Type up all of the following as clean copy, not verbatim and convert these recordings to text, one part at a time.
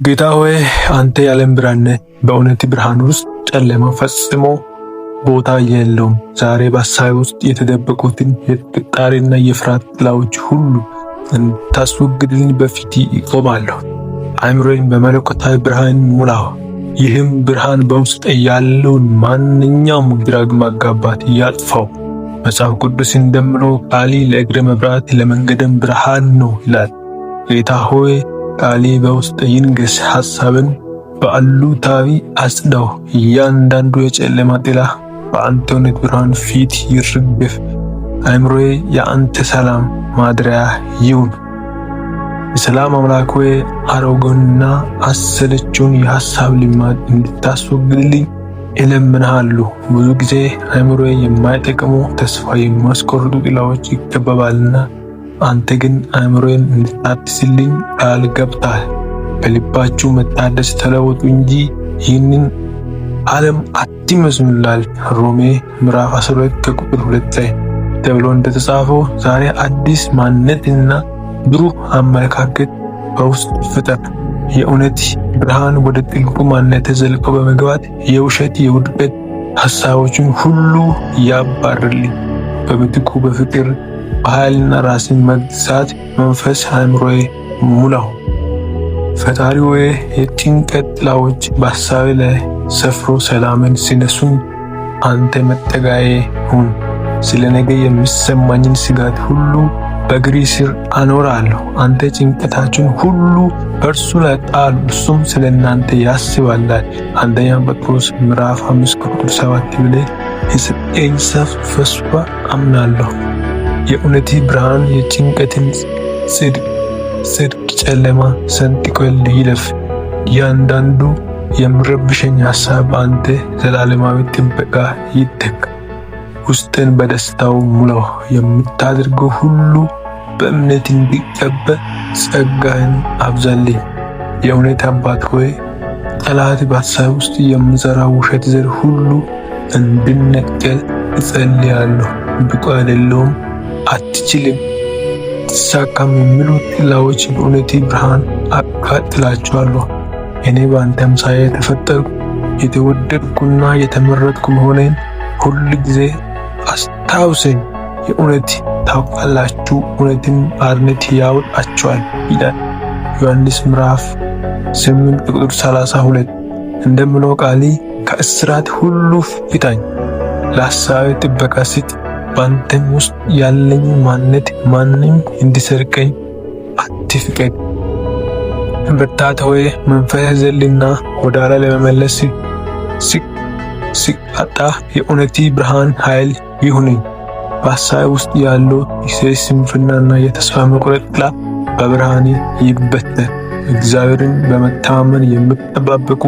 ጌታ ሆይ አንተ የዓለም ብርሃን ነህ። በእውነት ብርሃን ውስጥ ጨለማ ፈጽሞ ቦታ የለውም። ዛሬ በሐሳቤ ውስጥ የተደበቁትን የጥርጣሬና የፍርሃት ጥላዎች ሁሉ እንድታስወግድልኝ በፊት ይቆማለሁ። አእምሮዬን በመለኮታዊ ብርሃን ሙላው። ይህም ብርሃን በውስጥ ያለውን ማንኛውም ግራ ማጋባት ያጥፋው። መጽሐፍ ቅዱስ እንደሚለው ቃሌ ለእግሬ መብራት ለመንገዴም ብርሃን ነው ይላል። ጌታ ሆይ ቃሌ በውስጥ ይንገስ። ሐሳብን በአሉታዊ አጽዳው። እያንዳንዱ የጨለማ ጥላ በአንተ እውነት ብርሃን ፊት ይርገፍ። አእምሮዬ የአንተ ሰላም ማደሪያ ይሁን። የሰላም አምላክ ሆይ አሮጌውንና አሰለቹን የሐሳብ ልማድ እንድታስወግድልኝ እለምንሃለሁ። ብዙ ጊዜ አእምሮዬ የማይጠቅሙ ተስፋ የሚያስቆርጡ ጥላዎች ይከበባልና አንተ ግን አእምሮዬን እንድታድስልኝ ቃል ገብተሃል። በልባችሁ መታደስ ተለወጡ እንጂ ይህንን ዓለም አትመስሉ ይላል ሮሜ ምዕራፍ 12 ከቁጥር 2 ላይ ተብሎ እንደተጻፈው ዛሬ አዲስ ማንነትና ብሩህ አመለካከት በውስጥ ፍጠር። የእውነት ብርሃን ወደ ጥልቁ ማንነት ዘልቆ በመግባት የውሸት የውድቀት ሐሳቦችን ሁሉ ያባርልኝ። በምትኩ በፍቅር በኃይልና ራስን መግዛት መንፈስ አእምሮዬ ሙላው። ፈጣሪ ሆይ የጭንቀት ጥላዎች በሐሳቤ ላይ ሰፍሮ ሰላምን ሲነሱኝ አንተ መጠጋዬ ሁን። ስለ ነገ የሚሰማኝን ስጋት ሁሉ በእግሪ ስር አኖራለሁ። አንተ ጭንቀታችን ሁሉ በእርሱ ላይ ጣሉ፣ እርሱም ስለ እናንተ ያስባል። አንደኛ ጴጥሮስ ምዕራፍ 5 ቁጥር 7 ብለህ የሰጠኝ ተስፋ አምናለሁ። የእውነት ብርሃን የጭንቀትን ጽድቅ ጨለማ ሰንጥቆ ይለፍ። እያንዳንዱ የሚረብሸኝ ሐሳብ በአንተ ዘላለማዊ ጥበቃ ይተካ። ውስጥን በደስታው ሙላው። የምታደርገው ሁሉ በእምነት እንዲቀበል ጸጋህን አብዛልኝ። የእውነት አባት ሆይ ጠላት በሐሳብ ውስጥ የሚዘራ ውሸት ዘር ሁሉ እንድነቀል እጸልያለሁ። ብቁ አይደለሁም፣ አትችልም፣ ትሳካም የሚሉ ጥላዎች በእውነት ብርሃን አቃጥላቸዋለሁ። እኔ በአንተ አምሳያ የተፈጠርኩ የተወደድኩና የተመረጥኩ መሆኔን ሁል ጊዜ አስታውሰኝ። የእውነት ታውቃላችሁ፣ እውነትን አርነት ያወጣችኋል ይላል ዮሐንስ ምዕራፍ 8 ቁጥር 32። እንደምለው ቃሌ ከእስራት ሁሉ ፍታኝ፣ ለሐሳቤ ጥበቃ ስጥ። በአንተም ውስጥ ያለኝ ማንነት ማንም እንዲሰርቀኝ አትፍቀድ። ብርታት ሆይ መንፈስ ዘልና ወደ ኋላ ለመመለስ ሲቃጣ የእውነት ብርሃን ኃይል ይሁነኝ። በሐሳብ ውስጥ ያለው የስንፍናና የተስፋ መቁረጥ ጥላ በብርሃኔ ይበተን። እግዚአብሔርን በመተማመን የሚጠባበቁ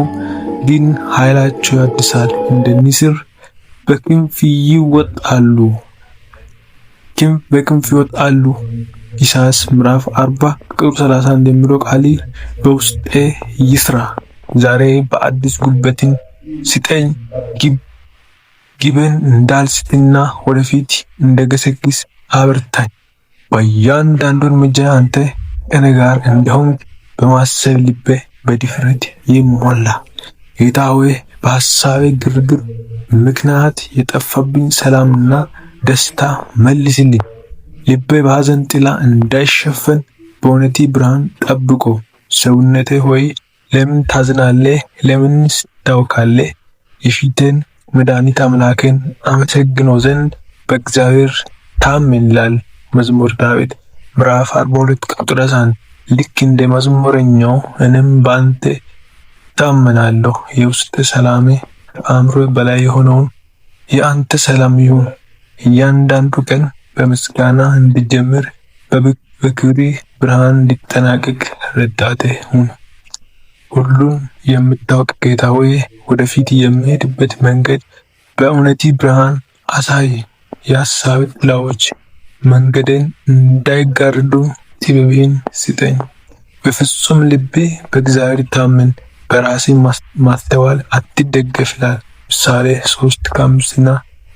ግን ኃይላቸው ያድሳል፣ እንደ ንስር በክንፍ ይወጣሉ። በክንፍ ይወጣሉ። ኢሳይያስ ምዕራፍ 40 ቁጥር 30 እንደሚለው ቃል በውስጤ ይስራ። ዛሬ በአዲስ ጉልበትን ስጠኝ። ግብን እንዳልስትና ወደፊት እንደገሰግስ አበርታኝ። በእያንዳንዱ እርምጃ አንተ ከእኔ ጋር እንደሆንክ በማሰብ ልቤ በድፍረት ይሞላ። ጌታ ሆይ በሐሳቤ ግርግር ምክንያት የጠፋብኝ ሰላምና ደስታ መልስልኝ። ልቤ በሐዘን ጥላ እንዳይሸፈን በእውነት ብርሃን ጠብቆ። ሰውነቴ ሆይ ለምን ታዝናለህ? ለምንስ ታውካለህ? የፊቴን መድኃኒት አምላክን አመሰግነው ዘንድ በእግዚአብሔር ታመን ይላል መዝሙር ዳዊት ምዕራፍ 42 ቁጥር 1። ልክ እንደ መዝሙረኛው እኔም በአንተ ታመናለሁ። የውስጥ ሰላሜ ከአእምሮ በላይ የሆነውን የአንተ ሰላም ይሁን። እያንዳንዱ ቀን በምስጋና እንድጀምር በክብሪ ብርሃን እንዲጠናቀቅ ረዳቴ ሁን። ሁሉን የምታውቅ ጌታ ሆይ ወደፊት የሚሄድበት መንገድ በእውነት ብርሃን አሳይ። የሐሳብ ጥላዎች መንገድን እንዳይጋርዱ ጥበብህን ስጠኝ። በፍጹም ልቤ በእግዚአብሔር ታመን፣ በራሴ ማስተዋል አትደገፍ ይላል ምሳሌ 3:5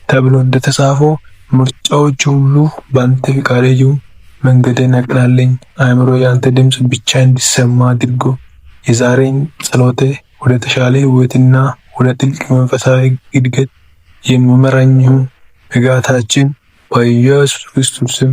ተብሎ እንደተጻፈው ምርጫዎች ሁሉ በአንተ ፍቃድ ይሁን። መንገድን አቅናልኝ። አእምሮ ያንተ ድምፅ ብቻ እንዲሰማ አድርጎ የዛሬን ጸሎቴ ወደ ተሻለ ሕይወትና ወደ ጥልቅ መንፈሳዊ እድገት የሚመራኝ ይሁን። በጌታችን በኢየሱስ ክርስቶስ ስም